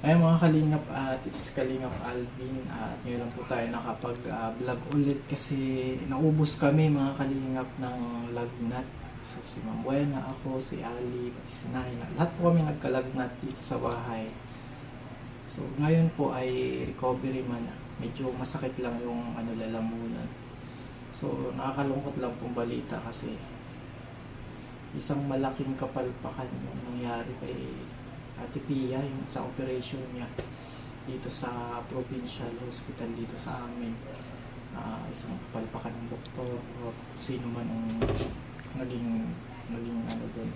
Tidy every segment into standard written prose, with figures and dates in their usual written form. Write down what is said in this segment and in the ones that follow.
Ay mga Kalingap, at it's Kalingap Alvin, at ngayon lang po tayo nakapag-vlog ulit kasi naubos kami mga Kalingap ng lagnat. So si Ma'am Buena, ako, si Ali, pati si Naina, lahat po kami nagkalagnat dito sa bahay. So ngayon po ay recovery man, medyo masakit lang yung lalamunan. So nakakalungkot lang pong balita kasi isang malaking kapalpakan yung nangyari kay Ate Pia, yung sa operation niya dito sa provincial hospital dito sa amin. Isang kapalpakan ng doktor o sino man ang naging doon.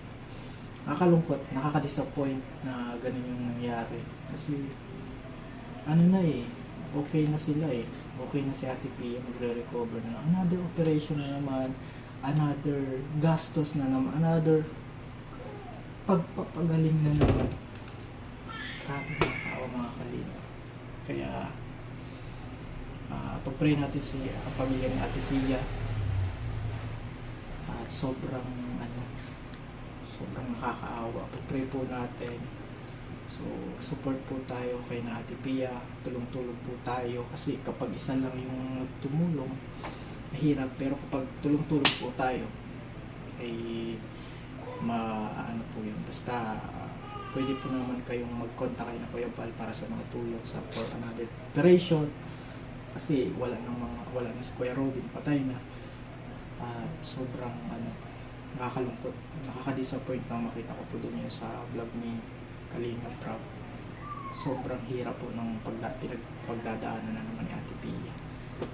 Nakakalungkot, nakaka-disappoint na ganun yung nangyari kasi okay na sila okay na si Ate Pia, magre-recover na, another operation na naman, another gastos na naman, another pagpapagaling na naman. Grabe na tao mga Kalingap. Kaya pag-pray natin ang pamilya ni Ate Pia at sobrang nakakaawa. Pag-pray po natin. So support po tayo kay na Ate Pia, tulong-tulong po tayo kasi kapag isa lang yung tumulong mahirap, pero kapag tulong-tulong po tayo ay po yun. Basta pwede po naman kayong mag-contact kayo na Kuya Bal para sa mga tulong for another operation kasi wala na si Kuya Robin, patay na. Sobrang nakakalungkot, nakaka-disappoint na makita ko po doon yun sa vlog ni Kalingap Rob. Sobrang hirap po ng pagdadaanan na naman ni Ate Pia.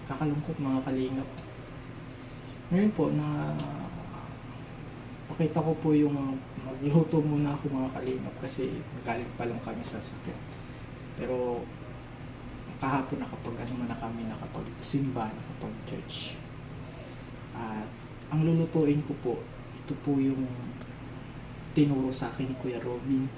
Kakalungkot mga Kalingap. Ngayon po na pakita ko po yung magluto muna ako mga Kalingap kasi galing pa lang kami sa sakit. Pero kahapon nakapagsimba, nakapag-church. At ang lulutuin ko po, ito po yung tinuro sa akin ni Kuya Robin.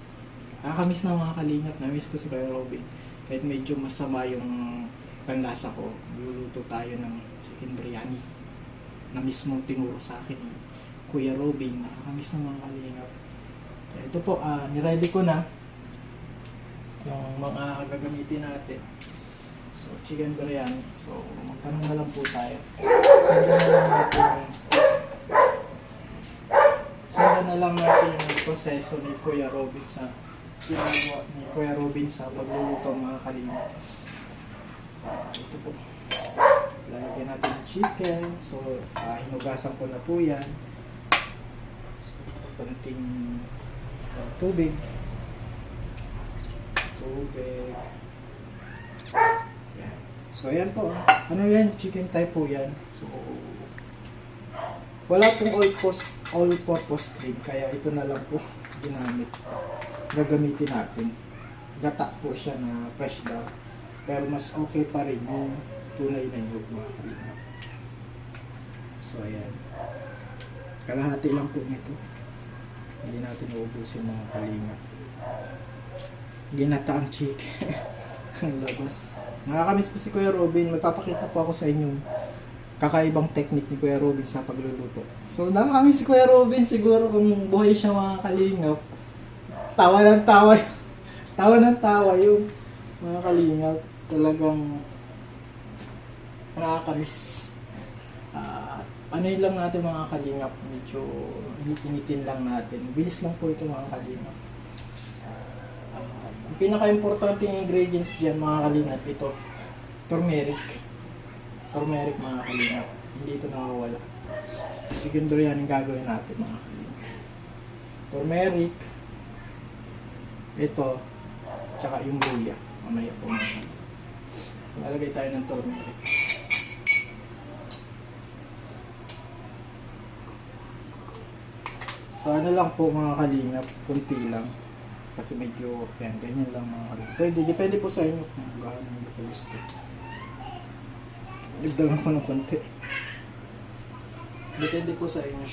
Nakakamiss na mga Kalingap, na-miss ko si Kuya Robin. Kahit medyo masama yung panlasa ko, luluto tayo ng chicken biryani na mismo tinuro sa akin ni Kuya Robin. Nakakamiss na mga Kalingap. Ito po, niready ko na yung mga gagamitin natin. So, chicken biryani. So, magtanong na lang po tayo. Sundan na lang natin yung proseso ni Kuya Robin sa pagluluto mga Kalingap. Ito po. Lalagyan natin yung chicken. So, hinugasan ko na po yan. Konting tubig. Yan. So ayan po. Yan? Chicken thigh po yan. So wala pong all-purpose cream, kaya ito na lang po gagamitin natin. Gata po siya na fresh daw. Pero mas okay pa rin yung tunay na nyug mga Kalingap. So ayan. Kalahati lang po nito. Hindi natin uubusin mga Kalingap. Ginata ang chicken. Ang labas. Nakakamiss po si Kuya Robin. Magpapakita po ako sa inyong kakaibang technique ni Kuya Robin sa pagluluto. So nakakamiss si Kuya Robin. Siguro kung buhay siya mga Kalingap, tawa ng tawa. Tawa ng tawa yung mga Kalingap. Talagang nakakamiss. Yun lang natin mga Kalingap, medyo initin lang natin. Bilis lang po ito mga Kalingap. Ang pinaka-importante ingredients diyan mga Kalingap, ito turmeric mga Kalingap, hindi ito nakawala. Chicken biryani gagawin natin mga Kalingap. Turmeric, ito, tsaka yung luya mamaya po mga Kalingap. Lalagay tayo ng turmeric. So lang po mga Kalingap, kunti lang. Kasi medyo, ganyan lang mga Kalingap. Depende po sa inyo kung gaano nyo po gusto. Nagdagan ko ng konti. Depende po sa inyo.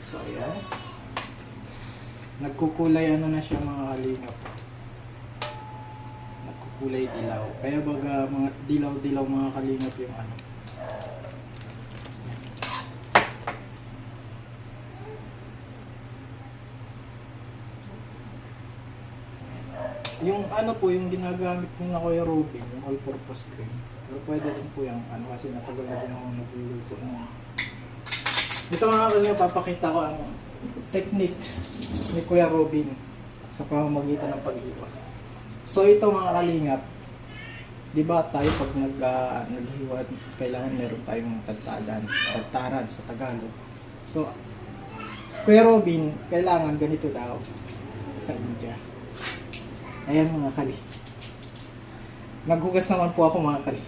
So ayan. Nagkukulay na siya mga Kalingap. Nagkukulay dilaw. Kaya baga mga dilaw-dilaw mga Kalingap yung Yung ano po, yung ginagamit ni na Kuya Robin, yung all-purpose cream. Pero pwede din po yung ano, kasi natagal na din ako nagluluto ng. Ito mga kalingap, papakita ko ang technique ni Kuya Robin sa pamamagitan ng pag-iwa. So ito mga kalingap, di ba tayo pag naghiwa, kailangan meron tayong tagtaran sa Tagalog. So, si Kuya Robin, kailangan ganito daw sa India. Ayan mga kali. Naghugas naman po ako mga kali.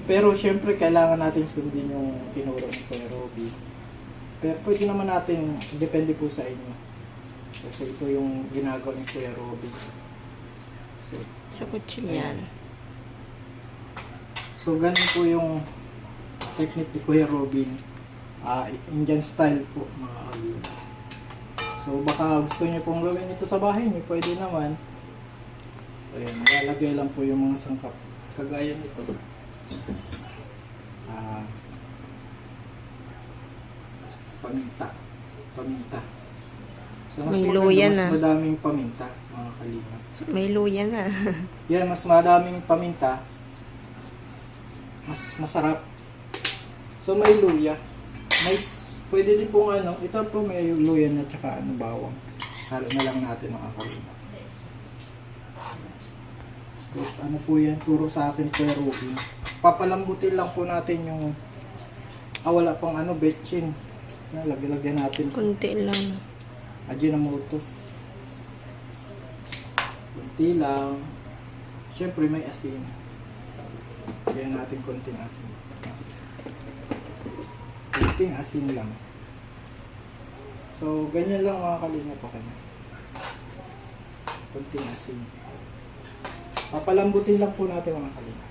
Pero syempre kailangan natin sundin yung tinuro ni Kuya Robin. Pero pwede naman natin, depende po sa inyo. Kasi ito yung ginagawa ni Kuya Robin. So, Sa kutsilyan. So ganun po yung technique ni Kuya Robin. Indian style po mga kali. So baka gusto niyo pong gawin ito sa bahay niyo, pwede naman. Ayan, lalagay lang po yung mga sangkap. Kagaya nito. Paminta. So, May luya na. Mas madaming paminta, mga kalingap. May luya na. Yan, mas madaming paminta. Mas masarap. So, may luya. Pwede din pong ano, ito po may luya na tsaka bawang. Halo na lang natin mga kalingap. Ano po yan, turo sa akin Kuya Robin. Papalambutin lang po natin yung wala pang betchin. Lagyan natin Kunti lang. Ajinomoto. Kunti lang. Siyempre may asin. Lagyan natin konting asin. Konting asin lang. So ganyan lang mga kalingap po kayo. Konting asin. Papalambutin lang po natin mga kalingap.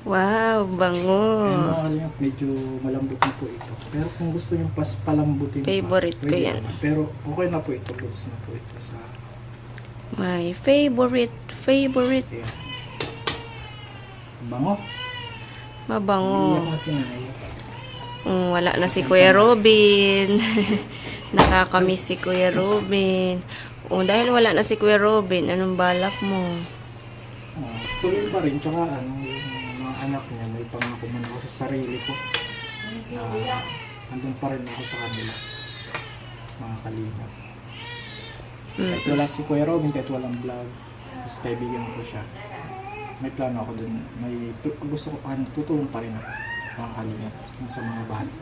Wow, bango. Ayan mga kalingap, medyo malambot na po ito. Pero kung gusto nyo palambutin pa, Favorite ko pwede yan. naman. Pero okay na po ito. Goods na po ito sa. My favorite. Ayan. Bango. Mabango. Iyak na sinay. Wala na si Kuya Robin. Nakakamiss si Kuya Robin. Dahil wala na si Kuya Robin, anong balak mo? Tuloy pa rin. Tsaka yung mga anak niya, may pangako man ako sa sarili ko na andun pa rin ako sa kanila. Mga kalingap. Kahit wala si Kuya Robin, kahit walang vlog, gusto kaibigan ko siya. May plano ako dun. Gusto ko, tutulong pa rin ako. Mga kalingap. Yung sa mga bata.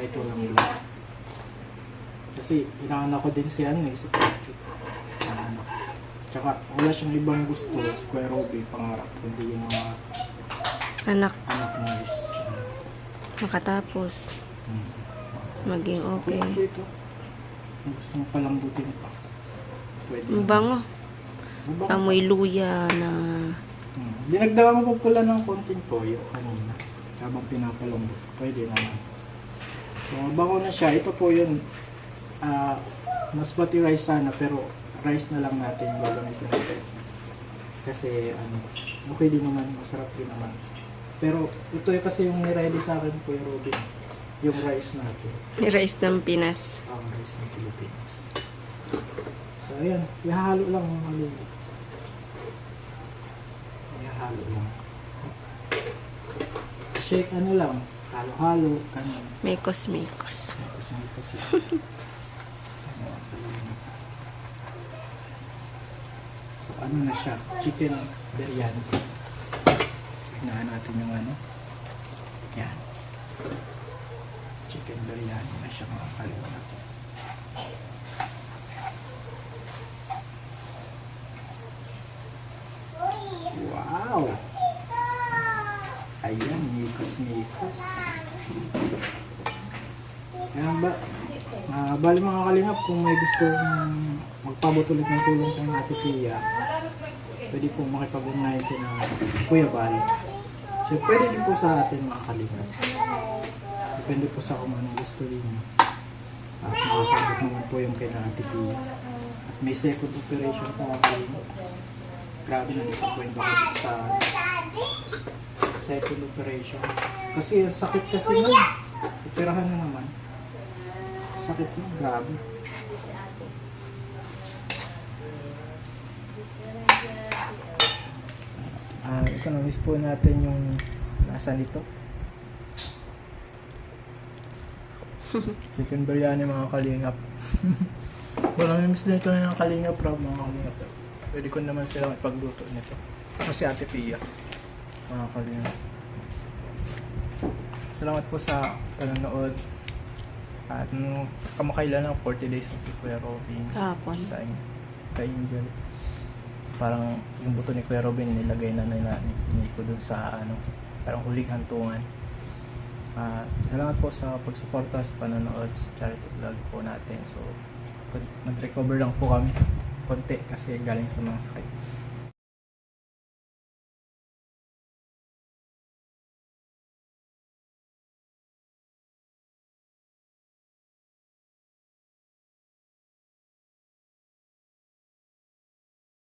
Kahit walang vlog. Kasi inaanak ko din si si Patrick. Tsaka wala siyang ibang gusto si Kuya Robin, pangarap. Kundi yung mga Anak, anak niya is makatapos. Maging okay. Ito. Kung gusto mo palambutin pa. Pwede. Mabango. Mabango. Amoy luya na. Dinagdagan mo po pala ng konting toyo kanina. Habang pinapalambot. Pwede naman. So, mabango na siya. Ito po yun. Basmati rice sana, pero rice na lang natin yung gagamitin natin. Kasi, okay din naman. Masarap din naman. Pero, ito yung kasi yung niready sa akin, Kuya Robin. Yung rice natin. Rice ng Pinas. Rice ng Pilipinas. So, ayan. Ihahalo lang yung maliit. Ihahalo lang. Shake lang. Halo-halo. Ganun. Mekos. Kasi. So, na siya? Chicken biryani. Tignan natin yung yan. Chicken biryani na siya mga kalingap. Wow! Ayan, mikos. Ayan ba? Bali mga kalingap, kung may gusto magpabot ulit ng tulong kay Ate Pia, pwede po makipag-ugnayan ko na Kuya Bal. So, pwede din po sa atin mga kalingap. Depende po sa kung anong gusto niyo. At makakabot naman po yung kay Ate Pia. At may second operation po mga kalingap. Grabe na disappoint ako sa second operation. Kasi sakit kasi nun. Operahan na naman. Sakit na, grabe. Ito na-miss po natin yung lasa nito. Chicken biryani mga kalingap. Walang na-miss nito na ng kalingap Rob mga kalingap. Pwede ko naman silang ipagluto nito. Kasi Ate Pia mga kalingap. Salamat po sa panonood. At nung kamakailan ng 40 days ng si Kuya Robin Kahapon. sa Angel. Parang yung buto ni Kuya Robin nilagay na nila ni Nico dun sa parang huling hantungan. Salamat po sa pagsuporta sa panonood sa charity vlog po natin. So nag-recover lang po kami konti kasi galing sa mga sakit.